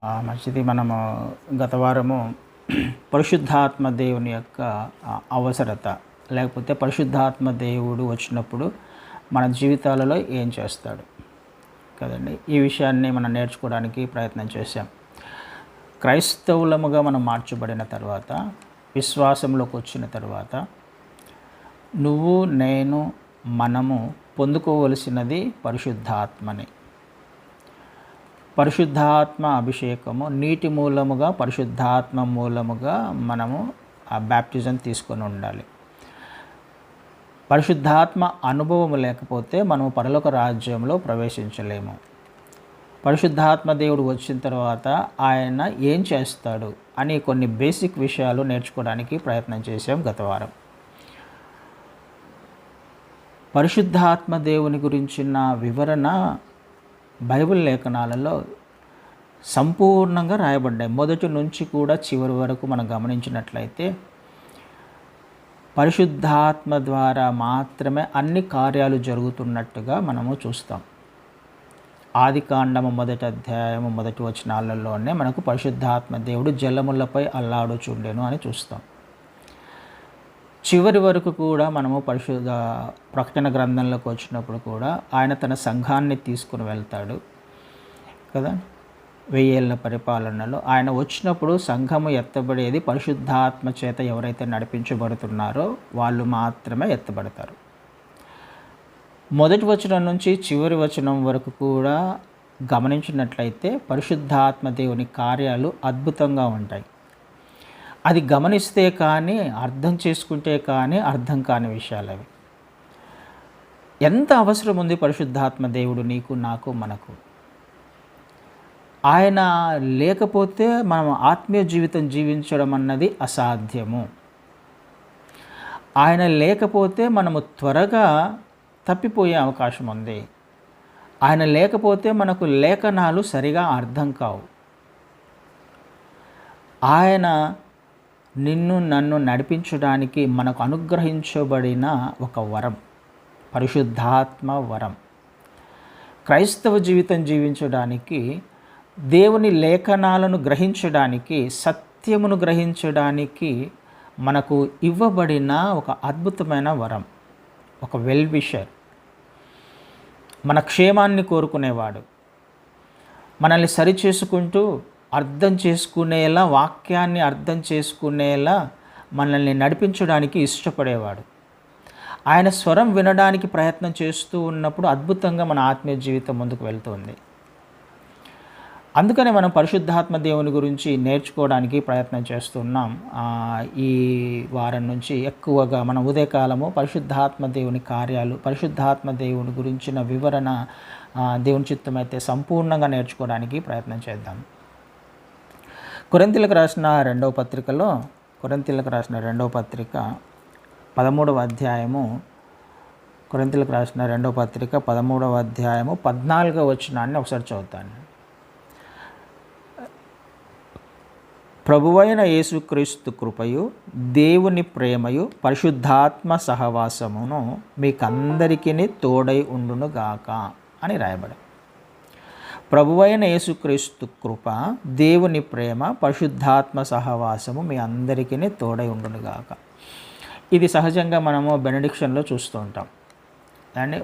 మంచిది. మనము గత వారము పరిశుద్ధాత్మ దేవుని యొక్క అవసరత, లేకపోతే పరిశుద్ధాత్మ దేవుడు వచ్చినప్పుడు మన జీవితాలలో ఏం చేస్తాడు కదండి, ఈ విషయాన్ని మనం నేర్చుకోవడానికి ప్రయత్నం చేశాం. క్రైస్తవులముగా మనం మార్చబడిన తర్వాత, విశ్వాసంలోకి వచ్చిన తర్వాత, నువ్వు నేను మనము పొందుకోవలసినది పరిశుద్ధాత్మని. పరిశుద్ధాత్మ అభిషేకము, నీటి మూలముగా పరిశుద్ధాత్మ మూలముగా మనము ఆ బ్యాప్టిజం తీసుకొని ఉండాలి. పరిశుద్ధాత్మ అనుభవం లేకపోతే మనము పరలోక రాజ్యంలో ప్రవేశించలేము. పరిశుద్ధాత్మ దేవుడు వచ్చిన తర్వాత ఆయన ఏం చేస్తాడు అని కొన్ని బేసిక్ విషయాలు నేర్చుకోవడానికి ప్రయత్నం చేశాం గత వారం. పరిశుద్ధాత్మ దేవుని గురించిన వివరణ బైబిల్ లేఖనాలలో సంపూర్ణంగా రాయబడ్డాయి. మొదటి నుంచి కూడా చివరి వరకు మనం గమనించినట్లయితే పరిశుద్ధాత్మ ద్వారా మాత్రమే అన్ని కార్యాలు జరుగుతున్నట్టుగా మనము చూస్తాం. ఆదికాండము 1వ అధ్యాయము 1వ వచనాలలోనే మనకు పరిశుద్ధాత్మ దేవుడు జలములపై అల్లాడుచుండెను అని చూస్తాం. చివరి వరకు కూడా మనము ప్రకటన గ్రంథంలోకి వచ్చినప్పుడు కూడా ఆయన తన సంఘాన్ని తీసుకుని వెళ్తాడు కదా. 1000 ఏళ్ల పరిపాలనలో ఆయన వచ్చినప్పుడు సంఘము ఎత్తబడేది పరిశుద్ధాత్మ చేత ఎవరైతే నడిపించబడుతున్నారో వాళ్ళు మాత్రమే ఎత్తబడతారు. మొదటి వచనం నుంచి చివరి వచనం వరకు కూడా గమనించినట్లయితే పరిశుద్ధాత్మ దేవుని కార్యాలు అద్భుతంగా ఉంటాయి. అది గమనిస్తే కానీ, అర్థం చేసుకుంటే కానీ అర్థం కాని విషయాలు అవి. ఎంత అవసరం ఉంది పరిశుద్ధాత్మ దేవుడు నీకు, నాకు, మనకు. ఆయన లేకపోతే మనం ఆత్మీయ జీవితం జీవించడం అన్నది అసాధ్యము. ఆయన లేకపోతే మనము త్వరగా తప్పిపోయే అవకాశం ఉంది. ఆయన లేకపోతే మనకు లేఖనాలు సరిగా అర్థం కావు. ఆయన నిన్ను నన్ను నడిపించడానికి మనకు అనుగ్రహించబడిన ఒక వరం, పరిశుద్ధాత్మ వరం. క్రైస్తవ జీవితం జీవించడానికి, దేవుని లేఖనాలను గ్రహించడానికి, సత్యమును గ్రహించడానికి మనకు ఇవ్వబడిన ఒక అద్భుతమైన వరం, ఒక వెల్ విషర్, మన క్షేమాన్ని కోరుకునేవాడు, మనల్ని సరిచేసుకుంటూ అర్థం చేసుకునేలా, వాక్యాన్ని అర్థం చేసుకునేలా మనల్ని నడిపించడానికి ఇష్టపడేవాడు. ఆయన స్వరం వినడానికి ప్రయత్నం చేస్తూ ఉన్నప్పుడు అద్భుతంగా మన ఆత్మీయ జీవితం ముందుకు వెళ్తుంది. అందుకనే మనం పరిశుద్ధాత్మ దేవుని గురించి నేర్చుకోవడానికి ప్రయత్నం చేస్తున్నాం. ఈ వారం నుంచి ఎక్కువగా మనం ఉదయకాలము పరిశుద్ధాత్మ దేవుని కార్యాలు, పరిశుద్ధాత్మ దేవుని గురించిన వివరణ దేవుని చిత్తమైతే సంపూర్ణంగా నేర్చుకోవడానికి ప్రయత్నం చేద్దాం. కొరింథీయులకు రాసిన రెండవ పత్రిక 13వ అధ్యాయము, కొరింథీయులకు రాసిన 2వ పత్రిక 13వ అధ్యాయము 14వ వచనాన్ని ఒకసారి చదువుతాను. ప్రభువైన యేసుక్రీస్తు కృపయు, దేవుని ప్రేమయు, పరిశుద్ధాత్మ సహవాసమును మీకందరికీ తోడై ఉండునుగాక అని రాయబడి. ప్రభువైన యేసుక్రీస్తు కృప, దేవుని ప్రేమ, పరిశుద్ధాత్మ సహవాసము మీ అందరికీ తోడై ఉండునుగాక. ఇది సహజంగా మనము బెనడిక్షన్లో చూస్తూ ఉంటాం. అండ్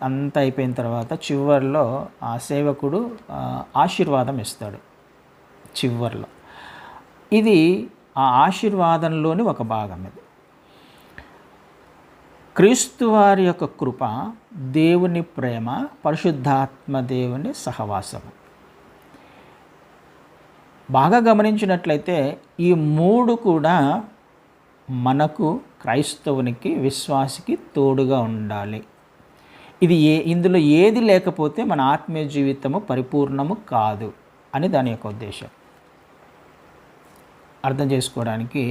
అంతా అయిపోయిన తర్వాత చివరిలో ఆ సేవకుడు ఆశీర్వాదం ఇస్తాడు చివరిలో. ఇది ఆ ఆశీర్వాదంలోని ఒక భాగం. ఇది క్రీస్తు వారి యొక్క కృప, దేవుని ప్రేమ, పరిశుద్ధాత్మ దేవుని సహవాసము. బాగా గమనించినట్లయితే ఈ మూడు కూడా మనకు, క్రైస్తవునికి, విశ్వాసికి తోడుగా ఉండాలి. ఇందులో ఏది లేకపోతే మన ఆత్మీయ జీవితము పరిపూర్ణము కాదు అని దాని యొక్క ఉద్దేశం. అర్థం చేసుకోవడానికి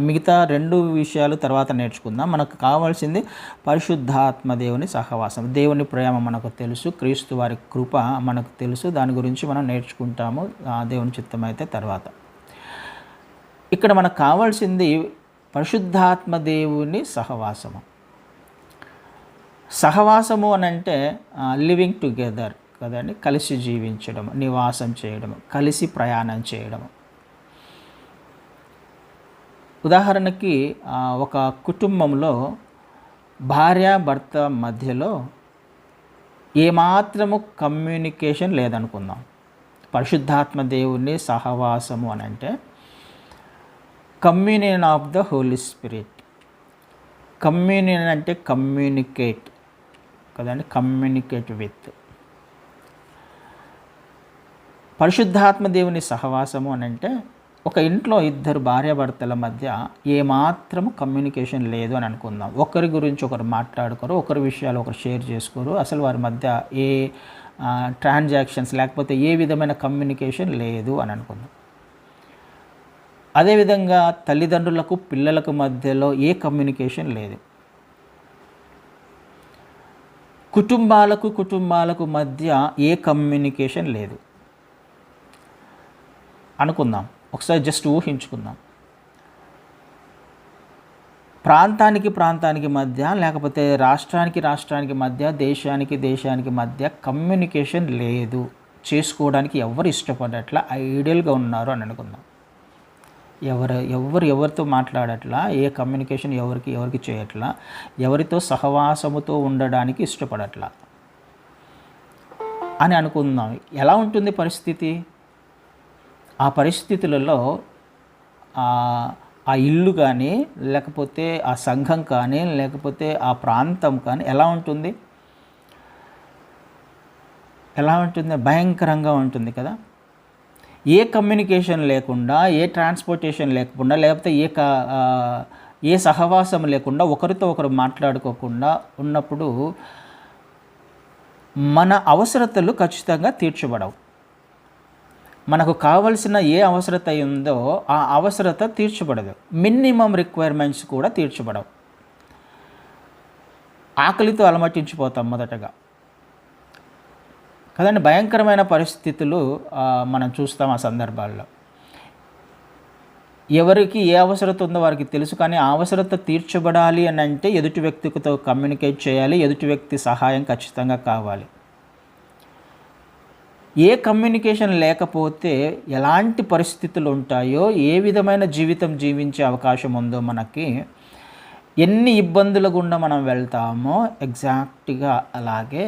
మిగతా 2 విషయాలు తర్వాత నేర్చుకుందాం. మనకు కావాల్సింది పరిశుద్ధాత్మ దేవుని సహవాసం. దేవుని ప్రేమ మనకు తెలుసు, క్రీస్తు వారి కృప మనకు తెలుసు, దాని గురించి మనం నేర్చుకుంటాము దేవుని చిత్తమైతే తర్వాత. ఇక్కడ మనకు కావాల్సింది పరిశుద్ధాత్మ దేవుని సహవాసము. సహవాసము అని అంటే లివింగ్ టుగెదర్, కదండి, కలిసి జీవించడం, నివాసం చేయడం, కలిసి ప్రయాణం చేయడం. ఉదాహరణకి ఒక కుటుంబంలో భార్యాభర్త మధ్యలో ఏమాత్రము కమ్యూనికేషన్ లేదనుకుందాం. పరిశుద్ధాత్మ దేవుని సహవాసము అని అంటే communion of the Holy Spirit. Communion అంటే కమ్యూనికేట్ కదండి, కమ్యూనికేట్ విత్. పరిశుద్ధాత్మ దేవుని సహవాసము అని అంటే ఒక ఇంట్లో ఇద్దరు భార్యాభర్తల మధ్య ఏమాత్రము కమ్యూనికేషన్ లేదు అని అనుకుందాం. ఒకరి గురించి ఒకరు మాట్లాడుకోరు, ఒకరి విషయాలు ఒకరు షేర్ చేసుకోరు, అసలు వారి మధ్య ఏ ట్రాన్సాక్షన్స్ లేకపోతే ఏ విధమైన కమ్యూనికేషన్ లేదు అని అనుకుందాం. అదేవిధంగా తల్లిదండ్రులకు పిల్లలకు మధ్యలో ఏ కమ్యూనికేషన్ లేదు. కుటుంబాలకు మధ్య ఏ కమ్యూనికేషన్ లేదు అనుకుందాం. ఒకసారి జస్ట్ ఊహించుకుందాం. ప్రాంతానికి మధ్య లేకపోతే రాష్ట్రానికి మధ్య, దేశానికి మధ్య కమ్యూనికేషన్ లేదు, చేసుకోవడానికి ఎవరు ఇష్టపడట్లా, ఐడియల్గా ఉన్నారు అని అనుకుందాం. ఎవరితో మాట్లాడట్లా, ఏ కమ్యూనికేషన్ ఎవరికి చేయట్లా, ఎవరితో సహవాసముతో ఉండడానికి ఇష్టపడట్లా అని అనుకుందాం. ఎలా ఉంటుంది పరిస్థితి? ఆ పరిస్థితులలో ఆ ఇల్లు కానీ, లేకపోతే ఆ సంఘం కానీ, లేకపోతే ఆ ప్రాంతం కానీ ఎలా ఉంటుంది? భయంకరంగా ఉంటుంది కదా. ఏ కమ్యూనికేషన్ లేకుండా, ఏ ట్రాన్స్పోర్టేషన్ లేకుండా, లేకపోతే ఏ సహవాసం లేకుండా, ఒకరితో ఒకరు మాట్లాడుకోకుండా ఉన్నప్పుడు మన అవసరతలు ఖచ్చితంగా తీర్చబడవు. మనకు కావలసిన ఏ అవసరత ఉందో ఆ అవసరత తీర్చబడదు. మినిమం రిక్వైర్మెంట్స్ కూడా తీర్చబడవు. ఆకలితో అలమటించిపోతాం మొదటగా కదండి. భయంకరమైన పరిస్థితులు మనం చూస్తాం. ఆ సందర్భాల్లో ఎవరికి ఏ అవసరత ఉందో వారికి తెలుసు, కానీ ఆ అవసరత తీర్చబడాలి అని అంటే ఎదుటి వ్యక్తితో కమ్యూనికేట్ చేయాలి, ఎదుటి వ్యక్తి సహాయం ఖచ్చితంగా కావాలి. ఏ కమ్యూనికేషన్ లేకపోతే ఎలాంటి పరిస్థితులు ఉంటాయో, ఏ విధమైన జీవితం జీవించే అవకాశం ఉందో, మనకి ఎన్ని ఇబ్బందుల గుండా మనం వెళ్తామో ఎగ్జాక్ట్గా అలాగే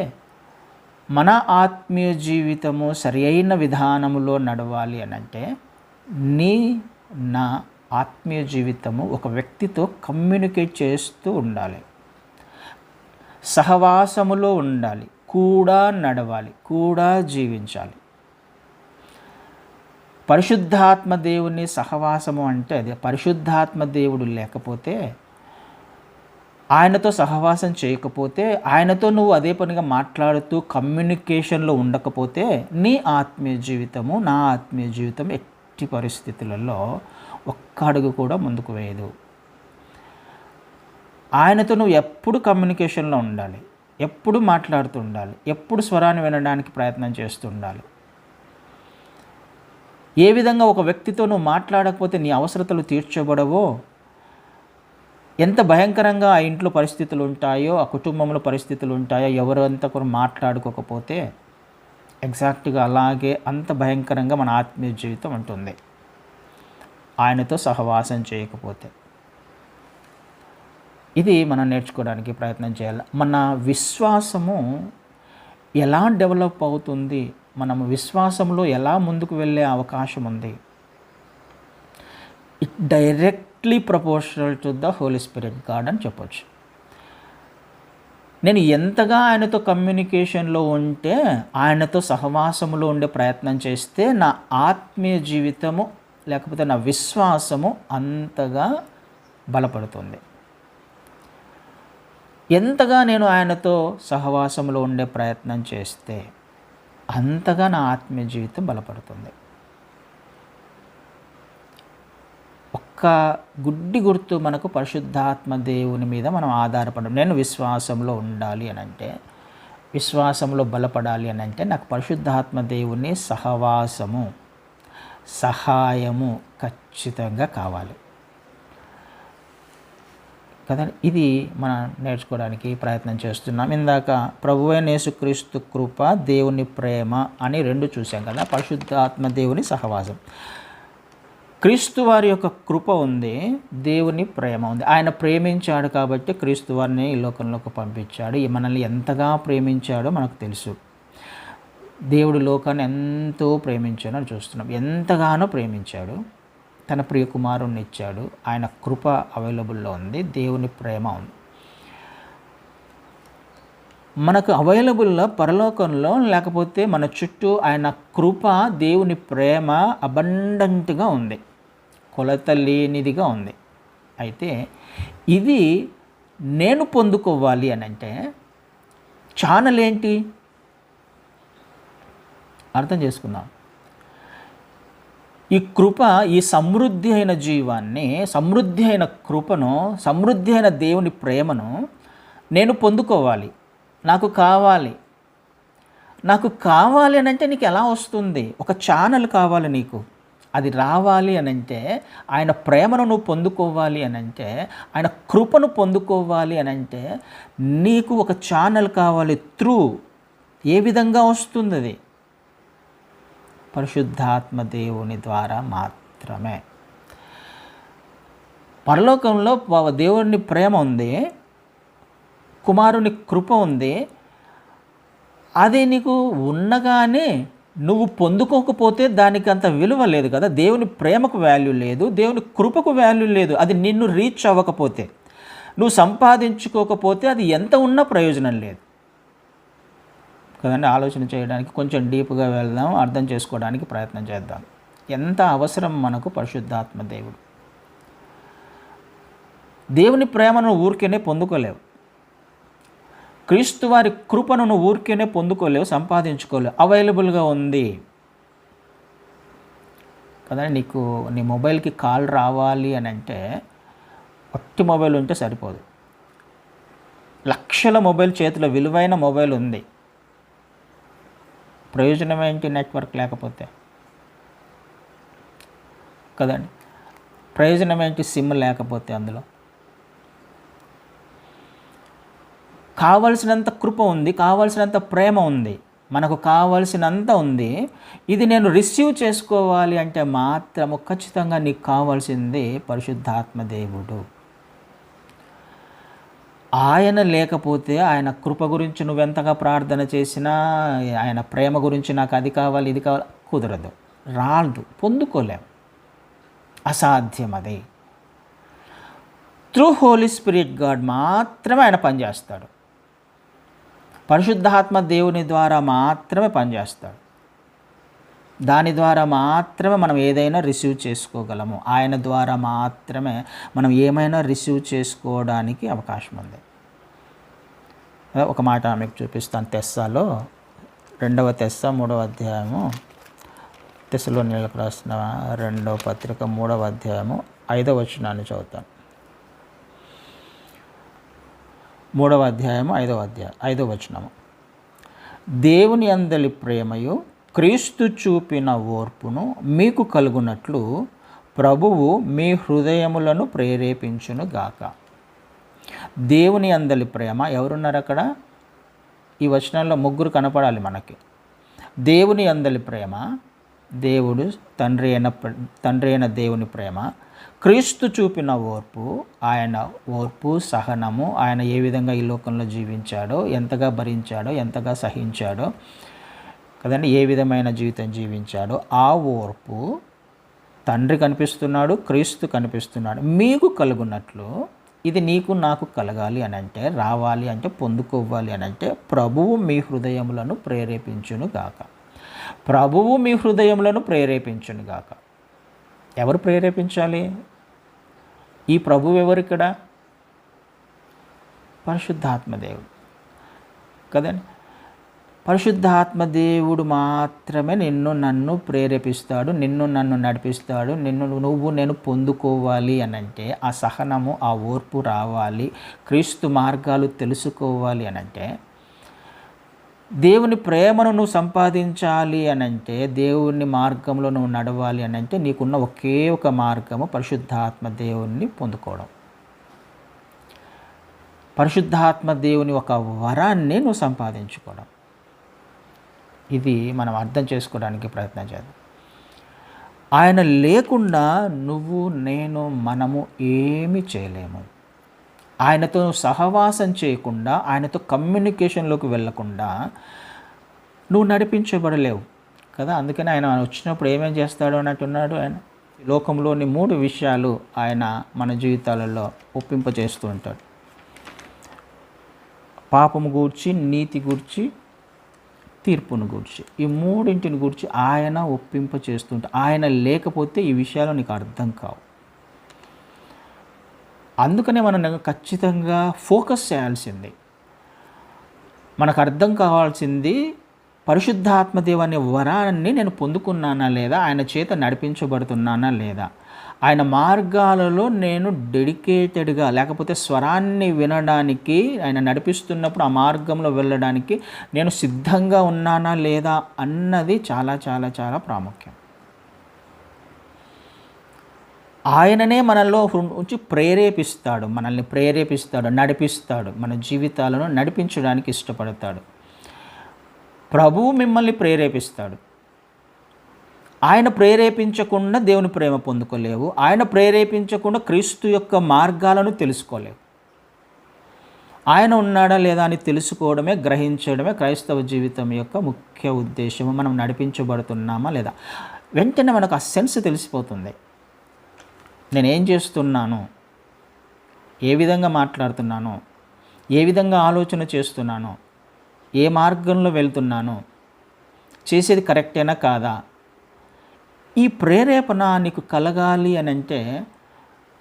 మన ఆత్మీయ జీవితము సరి అయిన విధానములో నడవాలి అని అంటే నా ఆత్మీయ జీవితము ఒక వ్యక్తితో కమ్యూనికేట్ చేస్తూ ఉండాలి, సహవాసములో ఉండాలి, కూడా నడవాలి, కూడా జీవించాలి. పరిశుద్ధాత్మ దేవుని సహవాసము అంటే అదే. పరిశుద్ధాత్మ దేవుడు లేకపోతే, ఆయనతో సహవాసం చేయకపోతే, ఆయనతో నువ్వు అదే పనిగా మాట్లాడుతూ కమ్యూనికేషన్లో ఉండకపోతే నీ ఆత్మీయ జీవితము, నా ఆత్మీయ జీవితం ఎట్టి పరిస్థితులలో ఒక్క అడుగు కూడా ముందుకు వేయదు. ఆయనతో నువ్వు ఎప్పుడు కమ్యూనికేషన్లో ఉండాలి, ఎప్పుడు మాట్లాడుతూ ఉండాలి, ఎప్పుడు స్వరాన్ని వినడానికి ప్రయత్నం చేస్తూ ఉండాలి. ఏ విధంగా ఒక వ్యక్తితో నువ్వు మాట్లాడకపోతే నీ అవసరతలు తీర్చబడవో, ఎంత భయంకరంగా ఆ ఇంట్లో పరిస్థితులు ఉంటాయో, ఆ కుటుంబంలో పరిస్థితులు ఉంటాయో, ఎవరంతా కూడా మాట్లాడుకోకపోతే ఎగ్జాక్ట్గా అలాగే అంత భయంకరంగా మన ఆత్మీయ జీవితం ఉంటుంది ఆయనతో సహవాసం చేయకపోతే. ఇది మనం నేర్చుకోవడానికి ప్రయత్నం చేయాలి. మన విశ్వాసము ఎలా డెవలప్ అవుతుంది, మనము విశ్వాసంలో ఎలా ముందుకు వెళ్ళే అవకాశం ఉంది? It directly proportional to the Holy Spirit God అని చెప్పొచ్చు. నేను ఎంతగా ఆయనతో కమ్యూనికేషన్లో ఉంటే, ఆయనతో సహవాసములో ఉండే ప్రయత్నం చేస్తే నా ఆత్మీయ జీవితము లేకపోతే నా విశ్వాసము అంతగా బలపడుతుంది. ఎంతగా నేను ఆయనతో సహవాసంలో ఉండే ప్రయత్నం చేస్తే అంతగా నా ఆత్మీయ జీవితం బలపడుతుంది. ఒక్క గుడ్డి గుర్తు మనకు పరిశుద్ధాత్మ దేవుని మీద మనం ఆధారపడడం. నేను విశ్వాసంలో ఉండాలి అని అంటే, విశ్వాసంలో బలపడాలి అని అంటే నాకు పరిశుద్ధాత్మ దేవుని సహవాసము, సహాయము ఖచ్చితంగా కావాలి. కదా. ఇది మనం నేర్చుకోవడానికి ప్రయత్నం చేస్తున్నాం. ఇందాక ప్రభువైన యేసుక్రీస్తు కృప, దేవుని ప్రేమ అని 2 చూసాం కదా. పరిశుద్ధాత్మ దేవుని సహవాసం. క్రీస్తు వారి యొక్క కృప ఉంది, దేవుని ప్రేమ ఉంది. ఆయన ప్రేమించాడు కాబట్టి క్రీస్తు వారిని ఈ లోకంలోకి పంపించాడు. మనల్ని ఎంతగా ప్రేమించాడో మనకు తెలుసు. దేవుడు లోకాన్ని ఎంతో ప్రేమించాడు అని చూస్తున్నాం. ఎంతగానో ప్రేమించాడు, తన ప్రియ కుమారుణ్ణి ఇచ్చాడు. ఆయన కృప అవైలబుల్లో ఉంది, దేవుని ప్రేమ ఉంది. మనకు అవైలబుల్లో పరలోకంలో లేకపోతే మన చుట్టూ ఆయన కృప, దేవుని ప్రేమ అబండెంట్గా ఉంది, కొలత లేనిదిగా ఉంది. అయితే ఇది నేను పొందుకోవాలి అని అంటే ఛానల్ ఏంటి అర్థం చేసుకుందాం. ఈ కృప, ఈ సమృద్ధి అయిన జీవాన్ని, సమృద్ధి అయిన కృపను, సమృద్ధి అయిన దేవుని ప్రేమను నేను పొందుకోవాలి. నాకు కావాలి. నాకు కావాలి అని అంటే నీకు ఎలా వస్తుంది? ఒక ఛానల్ కావాలి నీకు. అది రావాలి అని అంటే, ఆయన ప్రేమను నువ్వు పొందుకోవాలి అని అంటే, ఆయన కృపను పొందుకోవాలి అని అంటే నీకు ఒక ఛానల్ కావాలి. త్రూ ఏ విధంగా వస్తుంది? అది పరిశుద్ధాత్మ దేవుని ద్వారా మాత్రమే. పరలోకంలో దేవుని ప్రేమ ఉంది, కుమారుని కృప ఉంది. అది నీకు ఉన్నగానే నువ్వు పొందుకోకపోతే దానికి అంత విలువ లేదు కదా. దేవుని ప్రేమకు వాల్యూ లేదు, దేవుని కృపకు వాల్యూ లేదు. అది నిన్ను రీచ్ అవ్వకపోతే, నువ్వు సంపాదించుకోకపోతే అది ఎంత ఉన్నా ప్రయోజనం లేదు కదండి. ఆలోచన చేయడానికి కొంచెం డీప్గా వెళ్దాం, అర్థం చేసుకోవడానికి ప్రయత్నం చేద్దాం. ఎంత అవసరం మనకు పరిశుద్ధాత్మ దేవుడు. దేవుని ప్రేమను ఊరికేనే పొందుకోలేవు. క్రీస్తు వారి కృపను నువ్వు ఊరికేనే పొందుకోలేవు, సంపాదించుకోలేవు. అవైలబుల్గా ఉంది కదండి. నీకు నీ మొబైల్కి కాల్ రావాలి అని అంటే ఒట్టి మొబైల్ ఉంటే సరిపోదు. లక్షల మొబైల్ చేతిలో, విలువైన మొబైల్ ఉంది. ప్రయోజనం ఏంటి నెట్వర్క్ లేకపోతే కదండి. ప్రయోజనం ఏంటి సిమ్ లేకపోతే? అందులో కావలసినంత కృప ఉంది, కావలసినంత ప్రేమ ఉంది, మనకు కావలసినంత ఉంది. ఇది నేను రిసీవ్ చేసుకోవాలి అంటే మాత్రము ఖచ్చితంగా నీకు కావాల్సింది పరిశుద్ధాత్మ దేవుడు. ఆయన లేకపోతే, ఆయన కృప గురించి నువ్వెంతగా ప్రార్థన చేసినా, ఆయన ప్రేమ గురించి నాకు అది కావాలి ఇది కావాలి, కుదరదు, రాదు, పొందుకోలేం, అసాధ్యం. అది త్రూ హోలీ స్పిరిట్ గాడ్ మాత్రమే ఆయన పనిచేస్తాడు. పరిశుద్ధాత్మ దేవుని ద్వారా మాత్రమే పనిచేస్తాడు. దాని ద్వారా మాత్రమే మనం ఏదైనా రిసీవ్ చేసుకోగలము. ఆయన ద్వారా మాత్రమే మనం ఏమైనా రిసీవ్ చేసుకోవడానికి అవకాశం ఉంది. ఒక మాట మీకు చూపిస్తాను. తెస్సాలో 2వ తెస్సా 3వ అధ్యాయము, తెస్సలోనియులకు రాసిన 2వ పత్రిక 3వ అధ్యాయము 5వ వచనాన్ని చదువుతాను. 3వ అధ్యాయము 5వ వచనము. దేవుని అందలి ప్రేమయు క్రీస్తు చూపిన ఓర్పును మీకు కలుగునట్లు ప్రభువు మీ హృదయములను ప్రేరేపించునుగాక. దేవుని అందలి ప్రేమ. ఎవరున్నారు అక్కడ? ఈ వచనంలో 3 కనపడాలి మనకి. దేవుని అందలి ప్రేమ, దేవుడు తండ్రి అయిన దేవుని ప్రేమ, క్రీస్తు చూపిన ఓర్పు, ఆయన ఓర్పు, సహనము, ఆయన ఏ విధంగా ఈ లోకంలో జీవించాడో, ఎంతగా భరించాడో, ఎంతగా సహించాడో కదండి, ఏ విధమైన జీవితం జీవించాడో ఆ ఓర్పు తండ్రి కనిపిస్తున్నాడు, క్రీస్తు కనిపిస్తున్నాడు. మీకు కలుగునట్లు, ఇది నీకు నాకు కలగాలి అని అంటే, రావాలి అంటే, పొందుకోవాలి అని అంటే ప్రభువు మీ హృదయములను ప్రేరేపించునుగాక. ప్రభువు మీ హృదయములను ప్రేరేపించునుగాక. ఎవరు ప్రేరేపించాలి? ఈ ప్రభువు ఎవరు ఇక్కడ? పరిశుద్ధాత్మదేవుడు కదండి. పరిశుద్ధాత్మదేవుడు మాత్రమే నిన్ను నన్ను ప్రేరేపిస్తాడు, నిన్ను నన్ను నడిపిస్తాడు. నేను పొందుకోవాలి అని అంటే, ఆ సహనము, ఆ ఓర్పు రావాలి, క్రీస్తు మార్గాలు తెలుసుకోవాలి అని అంటే, దేవుని ప్రేమను నువ్వు సంపాదించాలి అని అంటే, దేవుని మార్గంలో నువ్వు నడవాలి అని అంటే, నీకున్న ఒకే ఒక మార్గము పరిశుద్ధాత్మ దేవుణ్ణి పొందుకోవడం. పరిశుద్ధాత్మ దేవుని ఒక వరాన్ని నువ్వు సంపాదించుకోవడం. ఇది మనం అర్థం చేసుకోవడానికి ప్రయత్నం చేద్దాం. ఆయన లేకుండా నువ్వు, నేను, మనము ఏమీ చేయలేము. ఆయనతో సహవాసం చేయకుండా, ఆయనతో కమ్యూనికేషన్లోకి వెళ్ళకుండా నువ్వు నడిపించబడలేవు కదా. అందుకని ఆయన వచ్చినప్పుడు ఏమేం చేస్తాడు అన్నట్టున్నాడు. ఆయన లోకంలోని 3 విషయాలు ఆయన మన జీవితాలలో ఒప్పింపజేస్తూ ఉంటాడు. పాపము గూర్చి, నీతి గూర్చి, తీర్పును గూర్చి. ఈ 3 గూర్చి ఆయన ఒప్పింప చేస్తుంటే, ఆయన లేకపోతే ఈ విషయాలు నీకు అర్థం కావు. అందుకనే మనం ఖచ్చితంగా ఫోకస్ చేయాల్సింది, మనకు అర్థం కావాల్సింది పరిశుద్ధాత్మదేవు అనే వరాన్ని నేను పొందుకున్నానా లేదా, ఆయన చేత నడిపించబడుతున్నానా లేదా, ఆయన మార్గాలలో నేను డెడికేటెడ్గా, లేకపోతే స్వరాన్ని వినడానికి, ఆయన నడిపిస్తున్నప్పుడు ఆ మార్గంలో వెళ్ళడానికి నేను సిద్ధంగా ఉన్నానా లేదా అన్నది చాలా చాలా చాలా ప్రాముఖ్యం. ఆయననే మనలో ఉంచి ప్రేరేపిస్తాడు, మనల్ని ప్రేరేపిస్తాడు, నడిపిస్తాడు, మన జీవితాలను నడిపించడానికి ఇష్టపడతాడు. ప్రభువు మిమ్మల్ని ప్రేరేపిస్తాడు. ఆయన ప్రేరేపించకుండా దేవుని ప్రేమ పొందుకోలేవు. ఆయన ప్రేరేపించకుండా క్రీస్తు యొక్క మార్గాలను తెలుసుకోలేవు. ఆయన ఉన్నాడా లేదా అని తెలుసుకోవడమే, గ్రహించడమే క్రైస్తవ జీవితం యొక్క ముఖ్య ఉద్దేశము. మనం నడిపించబడుతున్నామా లేదా, వెంటనే మనకు ఆ సెన్స్ తెలిసిపోతుంది. నేనేం చేస్తున్నాను, ఏ విధంగా మాట్లాడుతున్నాను, ఏ విధంగా ఆలోచన చేస్తున్నాను, ఏ మార్గంలో వెళ్తున్నాను, చేసేది కరెక్టేనా కాదా. ఈ ప్రేరేపణ నీకు కలగాలి అని అంటే,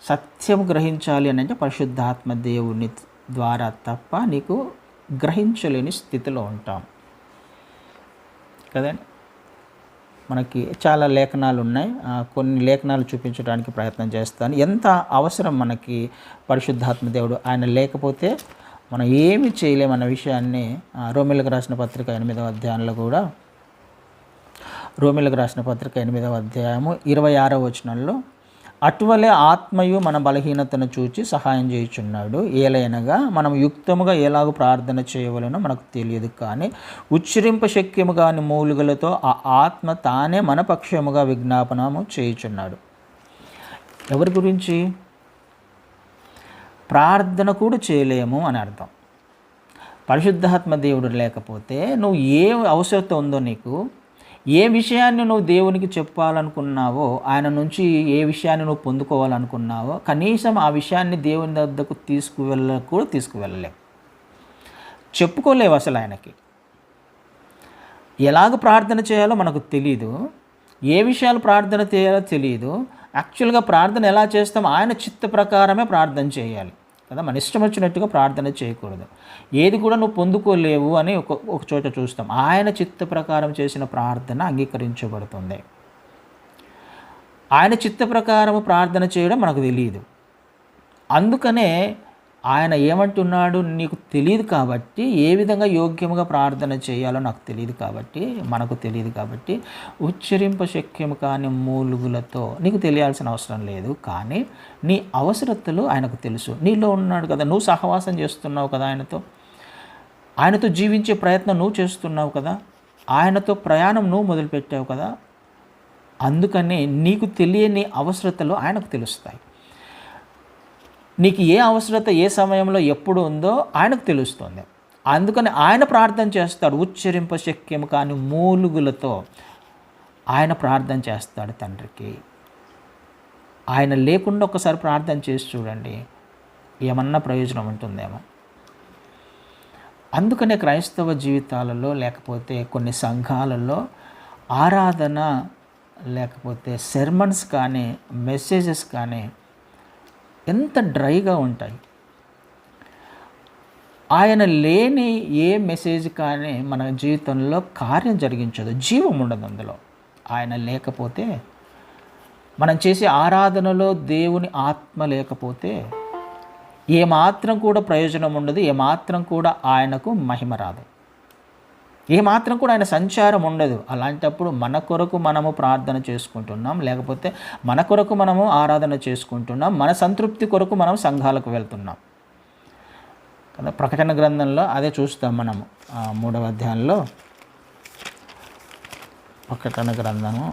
సత్యం గ్రహించాలి అని అంటే పరిశుద్ధాత్మ దేవుని ద్వారా తప్ప నీకు గ్రహించలేని స్థితిలో ఉంటాం కదండి. మనకి చాలా లేఖనాలు ఉన్నాయి, కొన్ని లేఖనాలు చూపించడానికి ప్రయత్నం చేస్తాను. ఎంత అవసరం మనకి పరిశుద్ధాత్మ దేవుడు. ఆయన లేకపోతే మనం ఏమి చేయలేమన్న విషయాన్ని రోమీయులకు రాసిన పత్రిక 8వ అధ్యాయంలో కూడా, రోమీయులకు రాసిన పత్రిక 8వ అధ్యాయము 26వ వచనంలో, అటువలే ఆత్మయు మన బలహీనతను చూచి సహాయం చేయుచున్నాడు. ఏలైనగా మనం యుక్తముగా ఎలాగో ప్రార్థన చేయవలనో మనకు తెలియదు, కానీ ఉచ్చరింప శక్యము కాని మూలుగులతో ఆ ఆత్మ తానే మన పక్షముగా విజ్ఞాపనము చేయుచున్నాడు. ఎవరి గురించి? ప్రార్థన కూడా చేయలేము అని అర్థం. పరిశుద్ధాత్మ దేవుడు లేకపోతే నువ్వు ఏ అవసరత ఉందో, నీకు ఏ విషయాన్ని నువ్వు దేవునికి చెప్పాలనుకున్నావో, ఆయన నుంచి ఏ విషయాన్ని నువ్వు పొందుకోవాలనుకున్నావో, కనీసం ఆ విషయాన్ని దేవుని వద్దకు తీసుకువెళ్ళలేవు, చెప్పుకోలేవు అసలు. ఆయనకి ఎలాగ ప్రార్థన చేయాలో మనకు తెలీదు, ఏ విషయాలు ప్రార్థన చేయాలో తెలియదు. యాక్చువల్గా ప్రార్థన ఎలా చేస్తాం, ఆయన చిత్త ప్రకారమే ప్రార్థన చేయాలి కదా. మన ఇష్టం వచ్చినట్టుగా ప్రార్థన చేయకూడదు. ఏది కూడా నువ్వు పొందుకోలేవు అని ఒక చోట చూస్తాం. ఆయన చిత్త ప్రకారం చేసిన ప్రార్థన అంగీకరించబడుతుంది. ఆయన చిత్త ప్రకారం ప్రార్థన చేయడం మనకు తెలియదు. అందుకనే ఆయన ఏమంటున్నాడు, నీకు తెలియదు కాబట్టి, ఏ విధంగా యోగ్యముగా ప్రార్థన చేయాలో నాకు తెలియదు కాబట్టి, మనకు తెలియదు కాబట్టి, ఉచ్చరింప శక్యము కాని మూలుగులతో నీకు తెలియాల్సిన అవసరం లేదు. కానీ నీ అవసరతలు ఆయనకు తెలుసు. నీలో ఉన్నాడు కదా, నువ్వు సహవాసం చేస్తున్నావు కదా ఆయనతో జీవించే ప్రయత్నం నువ్వు చేస్తున్నావు కదా, ఆయనతో ప్రయాణం నువ్వు మొదలుపెట్టావు కదా. అందుకనే నీకు తెలియని అవసరతలు ఆయనకు తెలుస్తాయి. నీకు ఏ అవసరత ఏ సమయంలో ఎప్పుడు ఉందో ఆయనకు తెలుస్తుంది. అందుకని ఆయన ప్రార్థన చేస్తాడు. ఉచ్చరింప శక్యము కాని మూలుగులతో ఆయన ప్రార్థన చేస్తాడు తండ్రికి. ఆయన లేకుండా ఒకసారి ప్రార్థన చేసి చూడండి, ఏమన్నా ప్రయోజనం ఉంటుందేమో. అందుకనే క్రైస్తవ జీవితాలలో, లేకపోతే కొన్ని సంఘాలలో ఆరాధన, లేకపోతే సెర్మన్స్ కానీ, మెసేజెస్ కానీ ఎంత డ్రైగా ఉంటాయి. ఆయన లేని ఏ మెసేజ్ కానీ మన జీవితంలో కార్యం జరిగించదు, జీవం ఉండదు అందులో. ఆయన లేకపోతే, మనం చేసే ఆరాధనలో దేవుని ఆత్మ లేకపోతే ఏమాత్రం కూడా ప్రయోజనం ఉండదు, ఏమాత్రం కూడా ఆయనకు మహిమ రాదు, ఏమాత్రం కూడా ఆయన సంచారం ఉండదు. అలాంటప్పుడు మన కొరకు మనము ప్రార్థన చేసుకుంటున్నాం, లేకపోతే మన కొరకు మనము ఆరాధన చేసుకుంటున్నాం, మన సంతృప్తి కొరకు మనం సంఘాలకు వెళ్తున్నాం. కదా. ప్రకటన గ్రంథంలో అదే చూస్తాం మనము 3వ అధ్యాయంలో. ప్రకటన గ్రంథము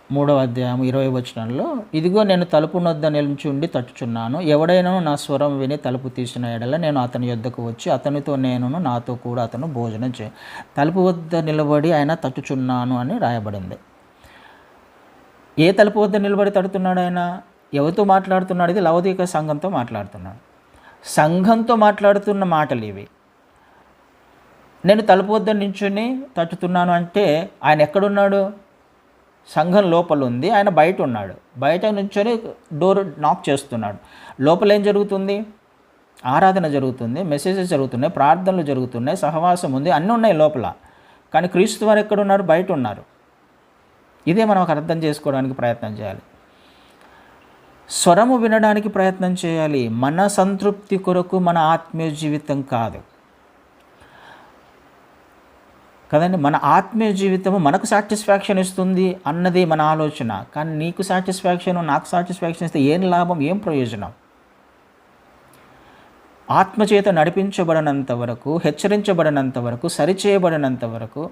3వ అధ్యాయం 20వ వచనంలో, ఇదిగో నేను తలుపు నొద్ద నిలుచుండి తట్టుచున్నాను, ఎవడైనాను నా స్వరం విని తలుపు తీసిన ఎడల నేను అతని యొద్దకు వచ్చి అతనితో నేనును నాతో కూడా అతను భోజనం తలుపు వద్ద నిలబడి ఆయన తట్టుచున్నాను అని రాయబడింది. ఏ తలుపు వద్ద నిలబడి తడుతున్నాడు ఆయన? ఎవరితో మాట్లాడుతున్నాడు? ఇది లౌకిక సంఘంతో మాట్లాడుతున్నాడు. సంఘంతో మాట్లాడుతున్న మాటలు ఇవి. నేను తలుపు వద్ద నించుని తట్టుతున్నాను అంటే ఆయన ఎక్కడున్నాడు? సంఘం లోపల ఉంది, ఆయన బయట ఉన్నాడు. బయట నుంచొని డోర్ నాక్ చేస్తున్నాడు. లోపల ఏం జరుగుతుంది? ఆరాధన జరుగుతుంది, మెసేజెస్ జరుగుతున్నాయి, ప్రార్థనలు జరుగుతున్నాయి, సహవాసం ఉంది, అన్నీ ఉన్నాయి లోపల. కానీ క్రీస్తు వారు ఎక్కడున్నారు? బయట ఉన్నారు. ఇదే మనం అర్థం చేసుకోవడానికి ప్రయత్నం చేయాలి. స్వరము వినడానికి ప్రయత్నం చేయాలి. మన సంతృప్తి కొరకు మన ఆత్మీయ జీవితం కాదు కదండి. మన ఆత్మీయ జీవితము మనకు సాటిస్ఫాక్షన్ ఇస్తుంది అన్నది మన ఆలోచన. కానీ నీకు సాటిస్ఫాక్షన్, నాకు సాటిస్ఫాక్షన్ ఇస్తే ఏం లాభం, ఏం ప్రయోజనం? ఆత్మచేత నడిపించబడినంత వరకు, హెచ్చరించబడినంత వరకు, సరిచేయబడినంత వరకు,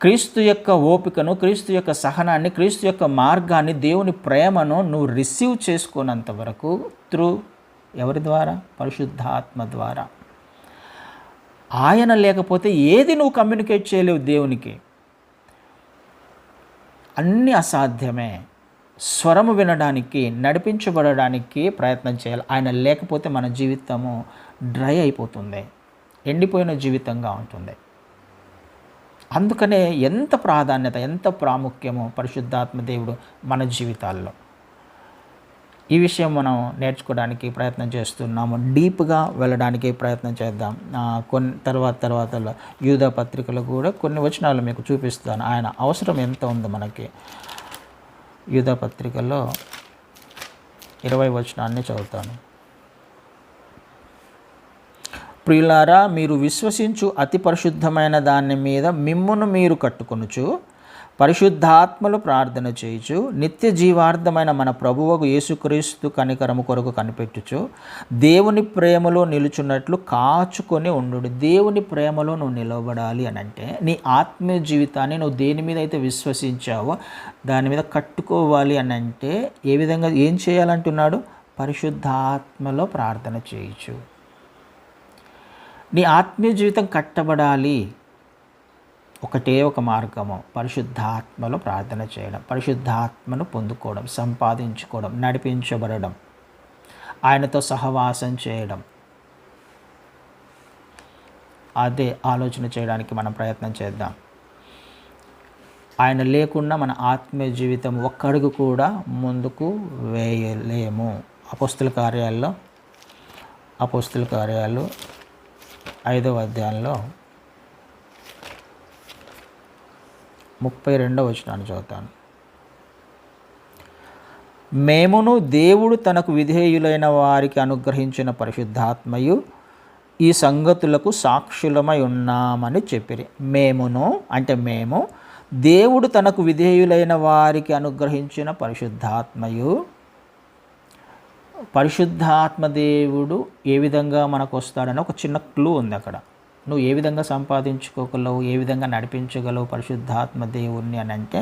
క్రీస్తు యొక్క ఓపికను, క్రీస్తు యొక్క సహనాన్ని, క్రీస్తు యొక్క మార్గాన్ని, దేవుని ప్రేమను నువ్వు రిసీవ్ చేసుకున్నంత వరకు ఎవరి ద్వారా? పరిశుద్ధాత్మ ద్వారా. ఆయన లేకపోతే ఏది నువ్వు కమ్యూనికేట్ చేయలేవు దేవునికి. అన్నీ అసాధ్యమే. స్వరము వినడానికి, నడిపించబడడానికి ప్రయత్నం చేయాలి. ఆయన లేకపోతే మన జీవితము డ్రై అయిపోతుంది, ఎండిపోయిన జీవితంగా ఉంటుంది. అందుకనే ఎంత ప్రాధాన్యత, ఎంత ప్రాముఖ్యమో పరిశుద్ధాత్మ దేవుడు మన జీవితాల్లో. ఈ విషయం మనం నేర్చుకోవడానికి ప్రయత్నం చేస్తున్నాము. డీప్గా వెళ్ళడానికి ప్రయత్నం చేద్దాం. తర్వాత యూదా పత్రికలు కూడా కొన్ని వచనాలు మీకు చూపిస్తాను. ఆయన అవసరం ఎంత ఉందో మనకి. యూదా పత్రికలో 20వ వచనాన్ని చదువుతాను. ప్రియులారా, మీరు విశ్వసించు అతి పరిశుద్ధమైన దాని మీద మిమ్మును మీరు కట్టుకొనుచు, పరిశుద్ధాత్మలు ప్రార్థన చేయుచు, నిత్య జీవార్థమైన మన ప్రభువుకు యేసుక్రీస్తు కనికరము కొరకు కనిపెట్టుచు, దేవుని ప్రేమలో నిలుచున్నట్లు కాచుకొని ఉండు. దేవుని ప్రేమలో నువ్వు నిలబడాలి అని అంటే నీ ఆత్మీయ జీవితాన్ని నువ్వు దేని మీద అయితే విశ్వసించావో దాని మీద కట్టుకోవాలి అని అంటే ఏ విధంగా, ఏం చేయాలంటున్నాడు? పరిశుద్ధాత్మలో ప్రార్థన చేయుచు. నీ ఆత్మీయ జీవితం కట్టబడాలి. ఒకటే ఒక మార్గము, పరిశుద్ధాత్మలో ప్రార్థన చేయడం, పరిశుద్ధాత్మను పొందుకోవడం, సంపాదించుకోవడం, నడిపించబడడం, ఆయనతో సహవాసం చేయడం. అదే ఆలోచన చేయడానికి మనం ప్రయత్నం చేద్దాం. ఆయన లేకుండా మన ఆత్మీయ జీవితం ఒక్కడుగు కూడా ముందుకు వేయలేము. అపోస్తుల కార్యాలు 5వ అధ్యాయంలో 32వ వచనాన్ని చదువుతాను. మేమును దేవుడు తనకు విధేయులైన వారికి అనుగ్రహించిన పరిశుద్ధాత్మయు ఈ సంగతులకు సాక్షులమై ఉన్నామని చెప్పిరి. మేమును అంటే మేము, దేవుడు తనకు విధేయులైన వారికి అనుగ్రహించిన పరిశుద్ధాత్మ దేవుడు ఏ విధంగా మనకు వస్తాడని ఒక చిన్న క్లూ ఉంది అక్కడ. నువ్వు ఏ విధంగా సంపాదించుకోగలవు, ఏ విధంగా నడిపించగలవు పరిశుద్ధాత్మ దేవుణ్ణి అని అంటే,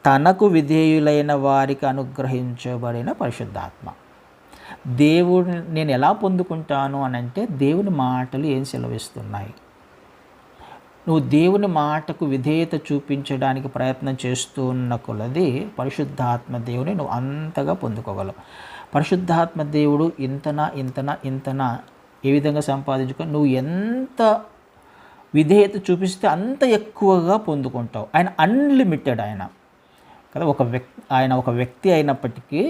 తనకు విధేయులైన వారికి అనుగ్రహించబడిన పరిశుద్ధాత్మ. దేవుడు నేను ఎలా పొందుకుంటాను అని అంటే, దేవుని మాటలు ఏం సెలవిస్తున్నాయి. నువ్వు దేవుని మాటకు విధేయత చూపించడానికి ప్రయత్నం చేస్తూ ఉన్న కొలది పరిశుద్ధాత్మ దేవుని నువ్వు అంతగా పొందుకోగలవు. పరిశుద్ధాత్మ దేవుడు ఇంతనా ఏ విధంగా సంపాదించుకో, నువ్వు ఎంత విధేయత చూపిస్తే అంత ఎక్కువగా పొందుకుంటావు. ఆయన అన్లిమిటెడ్ ఆయన కదా. ఆయన ఒక వ్యక్తి అయినప్పటికీ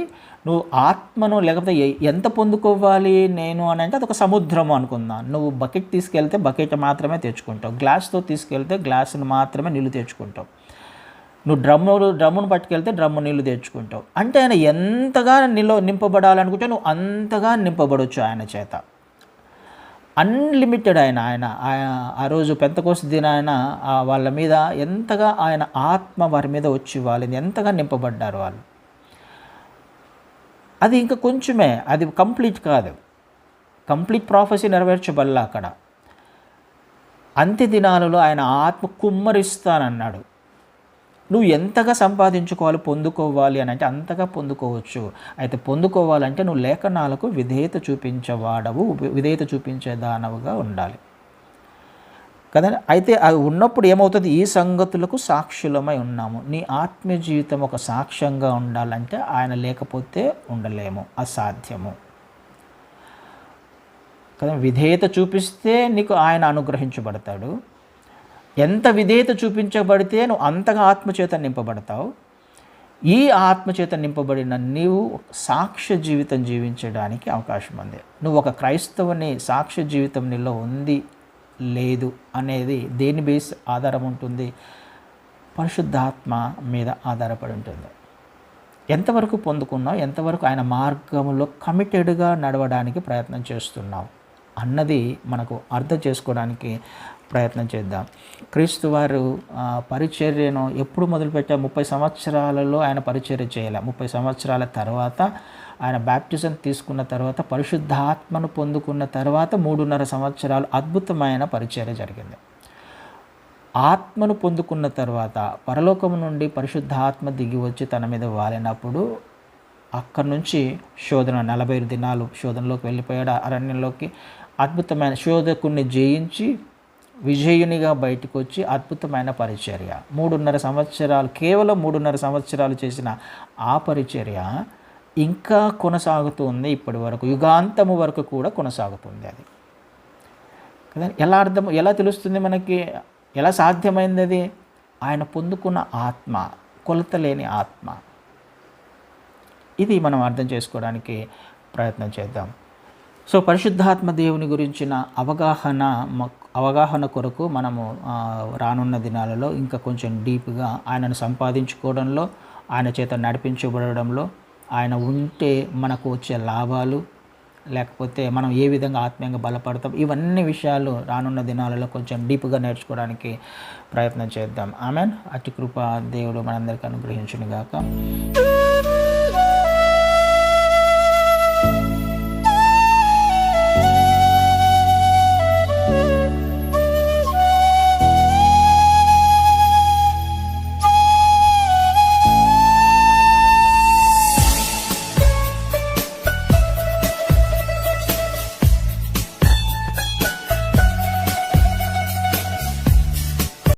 నువ్వు ఆత్మను లేకపోతే ఎంత పొందుకోవాలి నేను అని అంటే అదొక సముద్రము అనుకుందాం. నువ్వు బకెట్ తీసుకెళ్తే బకెట్ మాత్రమే తెచ్చుకుంటావు, గ్లాస్తో తీసుకెళ్తే గ్లాసును మాత్రమే నీళ్ళు తెచ్చుకుంటావు, నువ్వు డ్రమ్మును పట్టుకెళ్తే డ్రమ్ము నీళ్ళు తెచ్చుకుంటావు. అంటే ఆయన ఎంతగా నింపబడాలనుకుంటే నువ్వు అంతగా నింపబడవచ్చు ఆయన చేత. అన్లిమిటెడ్ ఆయన ఆ రోజు పెంతెకోస్తు దినాన వాళ్ళ మీద ఎంతగా ఆయన ఆత్మ వారి మీద వచ్చి వాళ్ళని ఎంతగా నింపబడ్డారు వాళ్ళు. అది ఇంకా కొంచెమే, అది కంప్లీట్ కాదు. కంప్లీట్ ప్రాఫెసీ నెరవేర్చబల్లా అక్కడ. అంత్య దినాలలో ఆయన ఆత్మ కుమ్మరిస్తానన్నాడు. నువ్వు ఎంతగా సంపాదించుకోవాలి, పొందుకోవాలి అని అంటే అంతగా పొందుకోవచ్చు. అయితే పొందుకోవాలంటే నువ్వు లేఖనాలకు విధేయత చూపించేవాడవు, విధేయత చూపించేదానవుగా ఉండాలి కదా. అయితే అది ఉన్నప్పుడు ఏమవుతుంది? ఈ సంగతులకు సాక్షులమై ఉన్నాము. నీ ఆత్మీయ జీవితం ఒక సాక్ష్యంగా ఉండాలంటే ఆయన లేకపోతే ఉండలేము, అసాధ్యము కదా. విధేయత చూపిస్తే నీకు ఆయన అనుగ్రహించబడతాడు. ఎంత విధేయత చూపించబడితే నువ్వు అంతగా ఆత్మచేత నింపబడతావు. ఈ ఆత్మచేత నింపబడిన నీవు సాక్ష్య జీవితం జీవించడానికి అవకాశం ఉంది. నువ్వు ఒక క్రైస్తవుని సాక్ష్య జీవితం నీలో ఉంది లేదు అనేది దేని బేస్ ఆధారం ఉంటుంది? పరిశుద్ధాత్మ మీద ఆధారపడి ఉంటుంది. ఎంతవరకు పొందుకున్నావు, ఎంతవరకు ఆయన మార్గంలో కమిటెడ్గా నడవడానికి ప్రయత్నం చేస్తున్నావు అన్నది మనకు అర్థం చేసుకోవడానికి ప్రయత్నం చేద్దాం. క్రీస్తు వారు పరిచర్యను ఎప్పుడు మొదలుపెట్టారు? 30 సంవత్సరాలలో ఆయన పరిచర్య చేయాలి. 30 సంవత్సరాల తర్వాత ఆయన బ్యాప్టిజం తీసుకున్న తర్వాత, పరిశుద్ధాత్మను పొందుకున్న తర్వాత 3.5 సంవత్సరాలు అద్భుతమైన పరిచర్య జరిగింది. ఆత్మను పొందుకున్న తర్వాత పరలోకము నుండి పరిశుద్ధాత్మ దిగి వచ్చి తన మీద వాలినప్పుడు అక్కడి నుంచి శోధన 40 దినాలు శోధనలోకి వెళ్ళిపోయాడు. అరణ్యంలోకి అద్భుతమైన శోధకుని జయించి విజయునిగా బయటకు వచ్చి అద్భుతమైన పరిచర్య 3.5 సంవత్సరాలు, కేవలం 3.5 సంవత్సరాలు చేసిన ఆ పరిచర్య ఇంకా కొనసాగుతుంది. ఇప్పటి వరకు యుగాంతము వరకు కూడా కొనసాగుతుంది. అది కదా. ఎలా తెలుస్తుంది మనకి? ఎలా సాధ్యమైంది అది? ఆయన పొందుకున్న ఆత్మ, కొలతలేని ఆత్మ. ఇది మనం అర్థం చేసుకోవడానికి ప్రయత్నం చేద్దాం. సో పరిశుద్ధాత్మ దేవుని గురించిన అవగాహన కొరకు మనము రానున్న దినాలలో ఇంకా కొంచెం డీప్గా ఆయనను సంపాదించుకోవడంలో, ఆయన చేత నడిపించబడడంలో, ఆయన ఉంటే మనకు వచ్చే లాభాలు, లేకపోతే మనం ఏ విధంగా ఆత్మీయంగా బలపడతాం, ఇవన్నీ విషయాలు రానున్న దినాలలో కొంచెం డీప్గా నేర్చుకోవడానికి ప్రయత్నం చేద్దాం. ఆమెన్. అతి కృప దేవుడు మనందరికీ అనుగ్రహించును గాక.